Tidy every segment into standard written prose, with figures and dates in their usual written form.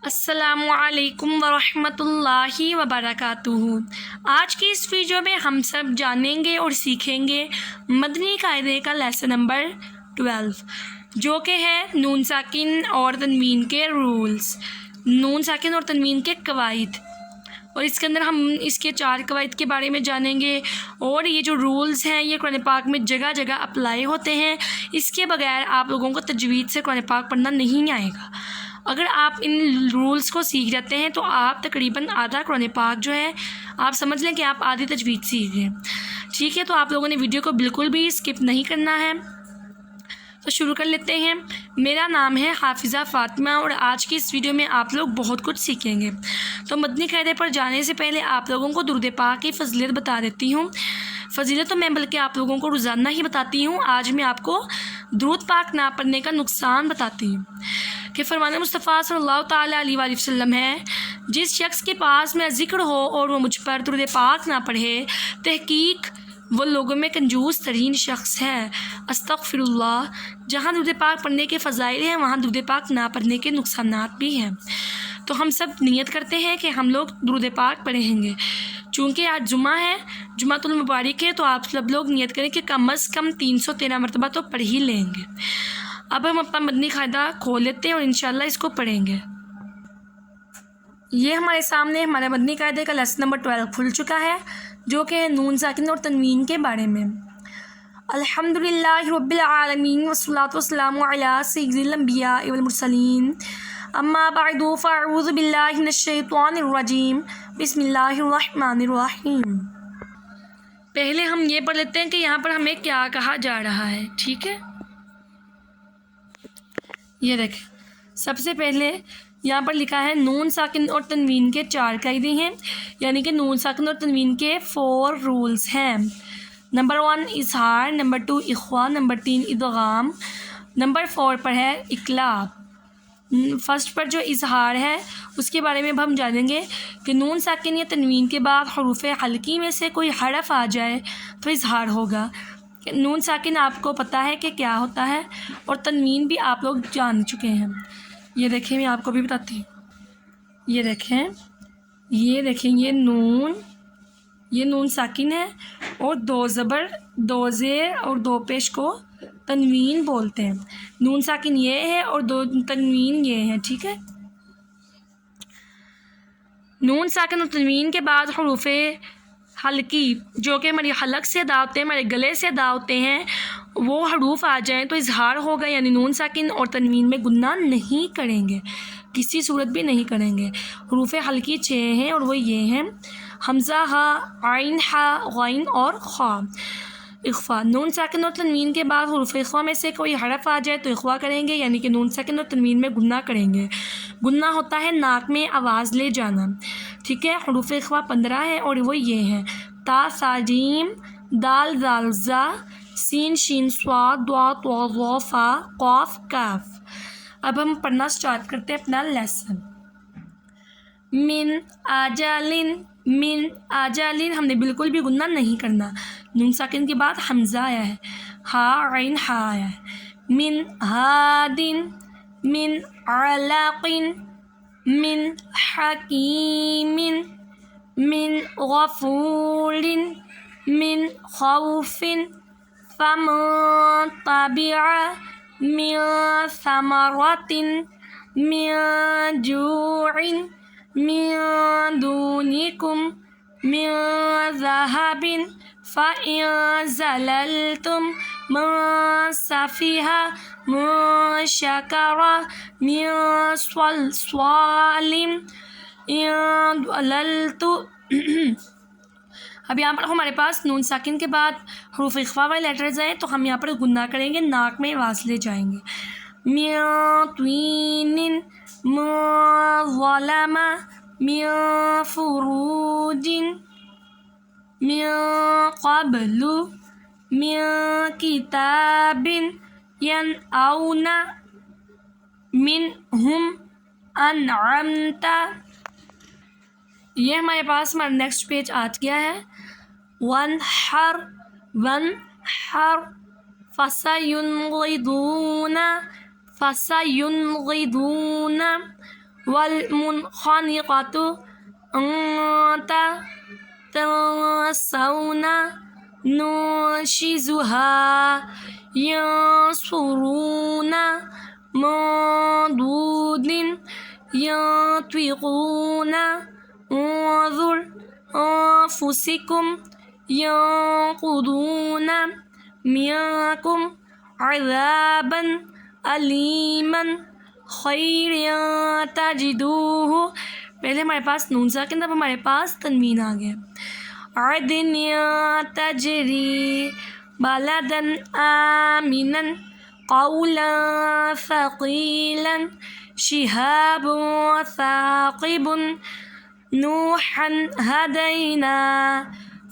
السلام علیکم ورحمۃ اللہ وبرکاتہ۔ آج کی اس ویڈیو میں ہم سب جانیں گے اور سیکھیں گے مدنی قاعدے کا لیسن نمبر 12 جو کہ ہے نون ساکن اور تنوین کے رولز، نون ساکن اور تنوین کے قواعد، اور اس کے اندر ہم اس کے 4 قواعد کے بارے میں جانیں گے۔ اور یہ جو رولز ہیں یہ قرآن پاک میں جگہ جگہ اپلائی ہوتے ہیں، اس کے بغیر آپ لوگوں کو تجوید سے قرآن پاک پڑھنا نہیں آئے گا۔ اگر آپ ان رولز کو سیکھ جاتے ہیں تو آپ تقریباً آدھا قرآن پاک جو ہے آپ سمجھ لیں کہ آپ آدھی تجوید سیکھ گئے۔ ٹھیک ہے، تو آپ لوگوں نے ویڈیو کو بالکل بھی اسکپ نہیں کرنا ہے۔ تو شروع کر لیتے ہیں۔ میرا نام ہے حافظہ فاطمہ اور آج کی اس ویڈیو میں آپ لوگ بہت کچھ سیکھیں گے۔ تو مدنی قاعدے پر جانے سے پہلے آپ لوگوں کو درود پاک کی فضیلت بتا دیتی ہوں۔ فضیلت تو میں بلکہ آپ لوگوں کو روزانہ ہی بتاتی ہوں، آج میں آپ کو درود پاک نہ پڑھنے کا نقصان بتاتی ہوں کہ فرمان مصطفیٰ صلی اللہ تعالیٰ علیہ وآلہ وسلم ہے، جس شخص کے پاس میرا ذکر ہو اور وہ مجھ پر درود پاک نہ پڑھے، تحقیق وہ لوگوں میں کنجوس ترین شخص ہے۔ استغفر اللہ۔ جہاں درود پاک پڑھنے کے فضائل ہیں وہاں درود پاک نہ پڑھنے کے نقصانات بھی ہیں۔ تو ہم سب نیت کرتے ہیں کہ ہم لوگ درود پاک پڑھیں گے۔ چونکہ آج جمعہ ہے، جمعۃ المبارک ہے، تو آپ سب لوگ نیت کریں کہ کم از کم 313 مرتبہ تو پڑھ ہی لیں گے۔ اب ہم اپنا مدنی قاعدہ کھول لیتے ہیں اور انشاءاللہ اس کو پڑھیں گے۔ یہ ہمارے سامنے ہمارے مدنی قاعدے کا لیسن نمبر 12 کھل چکا ہے جو کہ ہے نون ساکن اور تنوین کے بارے میں۔ الحمدللہ رب العالمین والصلاۃ والسلام علی سید الانبیاء والمرسلین، اما بعد فاعوذ باللہ من الشیطان الرجیم، بسم اللہ الرحمن الرحیم۔ پہلے ہم یہ پڑھ لیتے ہیں کہ یہاں پر ہمیں کیا کہا جا رہا ہے۔ ٹھیک ہے، یہ دیکھیں، سب سے پہلے یہاں پر لکھا ہے نون ساکن اور تنوین کے 4 قاعدے ہیں، یعنی کہ نون ساکن اور تنوین کے 4 رولز ہیں۔ نمبر 1 اظہار، نمبر 2 اخفا، نمبر 3 ادغام، نمبر 4 پر ہے اقلاب۔ فرسٹ پر جو اظہار ہے اس کے بارے میں اب ہم جانیں گے کہ نون ساکن یا تنوین کے بعد حروف حلقی میں سے کوئی حرف آ جائے تو اظہار ہوگا۔ نون ساکن آپ کو پتہ ہے کہ کیا ہوتا ہے اور تنوین بھی آپ لوگ جان چکے ہیں۔ یہ دیکھیں، میں آپ کو بھی بتاتی ہوں۔ یہ دیکھیں یہ نون ساکن ہے اور 2 زبر 2 زیر اور 2 پیش کو تنوین بولتے ہیں۔ نون ساکن یہ ہے اور 2 تنوین یہ ہے۔ ٹھیک ہے، نون ساکن اور تنوین کے بعد حروف حلقی جو کہ ہماری حلق سے ادا ہوتے ہیں، ہمارے گلے سے ادا ہوتے ہیں، وہ حروف آ جائیں تو اظہار ہوگا، یعنی نون ساکن اور تنوین میں گنہ نہیں کریں گے، کسی صورت بھی نہیں کریں گے۔ حروف حلقی 6 ہیں اور وہ یہ ہیں: حمزہ، ہا، عین، ہا، غین اور خا۔ اخفا، نون ساکن اور تنوین کے بعد حروف اخفا میں سے کوئی حرف آ جائے تو اخفا کریں گے، یعنی کہ نون ساکن اور تنوین میں گنہ کریں گے۔ گنہ ہوتا ہے ناک میں آواز لے جانا۔ ٹھیک ہے، حروف اخفا 15 ہیں اور وہ یہ ہیں: تا، ثا، جیم، دال، ذال، زا، سین، شین، صاد، ضاد، طا، ظا، فا، قاف، کاف۔ اب ہم پڑھنا سٹارٹ کرتے ہیں اپنا لیسن۔ من آجالن ہم نے بالکل بھی گنہ نہیں کرنا۔ نون ساکن کے بعد حمزہ آیا ہے، ہا، عین، ہا آیا ہے۔ من ہادن، من علاقن، من حکیم، من غفور، من خوف، فمن تبع، من ثمرۃ، من جوع، من دونکم، من ذہب، فإن زللتم، من صفیحہ، من شکر، من صلصال، ان ضللت۔ اب یہاں پر ہمارے پاس نون ساکن کے بعد حروف اخفا والے لیٹرز ہیں تو ہم یہاں پر گنہ کریں گے، ناک میں آواز لے جائیں گے۔ من طین، من ظلم، من فروج، من قبل، من کتاب ینعون، منہم انعمت۔ یہ ہمارے پاس ہمارا نیکسٹ پیج آ گیا ہے۔ وانحر، فسینغضون، والمنخنقة أن تنسون ننشزها ينصرون مردود ينطقون انظر أنفسكم ينقضون منكم عذابا علیما خیر تجدوہ. پہلے ہمارے پاس نون ساکن، اب ہمارے پاس تنوین آ گیا. عدن تجری بلدا آمنا قولا ثقیلا شہاب ثاقب نوحا ہدینا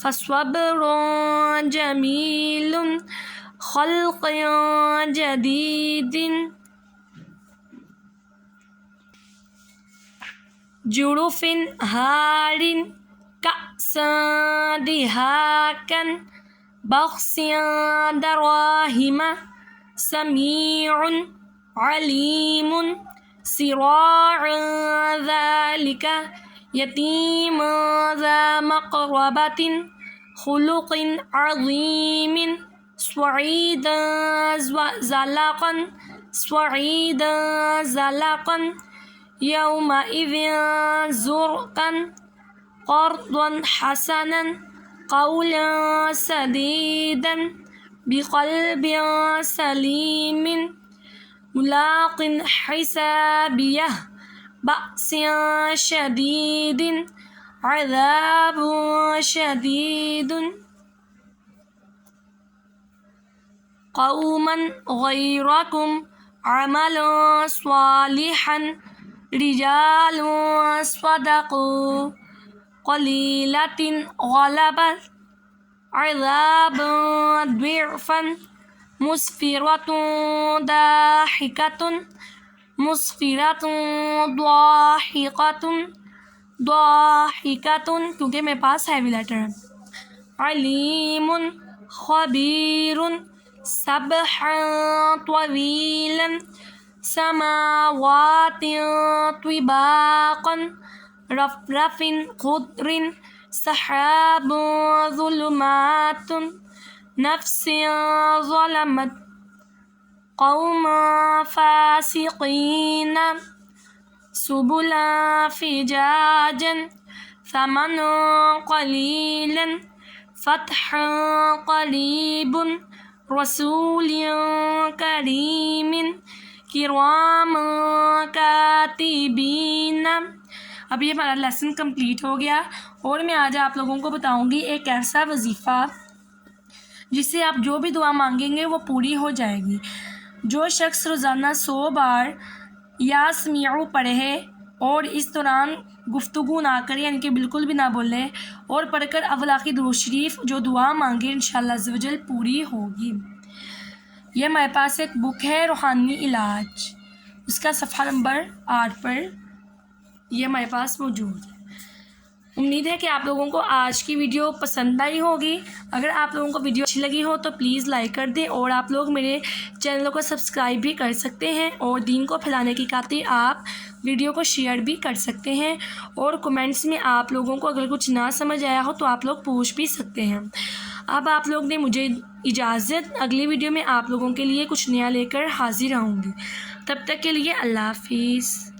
فصبر جمیل خلق جدید جرف ہار کأسا دہاقا بخس دراہم سمیع علیم صراع ذلك یتیم ذا مقربة خلق عظیم صعیدا زلقا صعیدا زلقا یومئذ زرقا قرضا حسنا قولا سدیدا بقلب سلیم ملاق حسابیہ بأس شدید عذاب شدید قوما غیرکم عملا صالحا رجال صدقوا قلیلة غلبت عذابا ضعفا مسفرة ضاحكة مسفرة ضاحكة کیونکہ میرے پاس ہیوی لیٹر ہے. علیم خبیر سبحا طویلا سماوات طباقا رفرف خضر سحاب ظلمات نفس ظلمت قوم فاسقین سبلا فجاجا ثمن قلیلا فتح قریب رسول کریم کرام کاتبین. اب یہ ہمارا لیسن کمپلیٹ ہو گیا اور میں آج آپ لوگوں کو بتاؤں گی ایک ایسا وظیفہ جس سے آپ جو بھی دعا مانگیں گے وہ پوری ہو جائے گی. جو شخص روزانہ 100 بار یا سمیعو پڑھے اور اس دوران گفتگو نہ کرے، یعنی کہ بالکل بھی نہ بولے، اور پڑھ کر اول آخر درود شریف جو دعا مانگے انشاءاللہ عز و جل پوری ہوگی. یہ ہمارے پاس ایک بک ہے روحانی علاج، اس کا صفحہ نمبر 8 پر یہ ہمارے پاس موجود ہے. امید ہے کہ آپ لوگوں کو آج کی ویڈیو پسند آئی ہوگی. اگر آپ لوگوں کو ویڈیو اچھی لگی ہو تو پلیز لائک کر دیں، اور آپ لوگ میرے چینل کو سبسکرائب بھی کر سکتے ہیں، اور دین کو پھیلانے کی خاطر آپ ویڈیو کو شیئر بھی کر سکتے ہیں، اور کمنٹس میں آپ لوگوں کو اگر کچھ نہ سمجھ آیا ہو تو آپ لوگ پوچھ بھی سکتے ہیں. اب آپ لوگ نے مجھے اجازت، اگلی ویڈیو میں آپ لوگوں کے لیے کچھ نیا لے کر حاضر ہوں گی. تب تک کے لیے اللہ حافظ.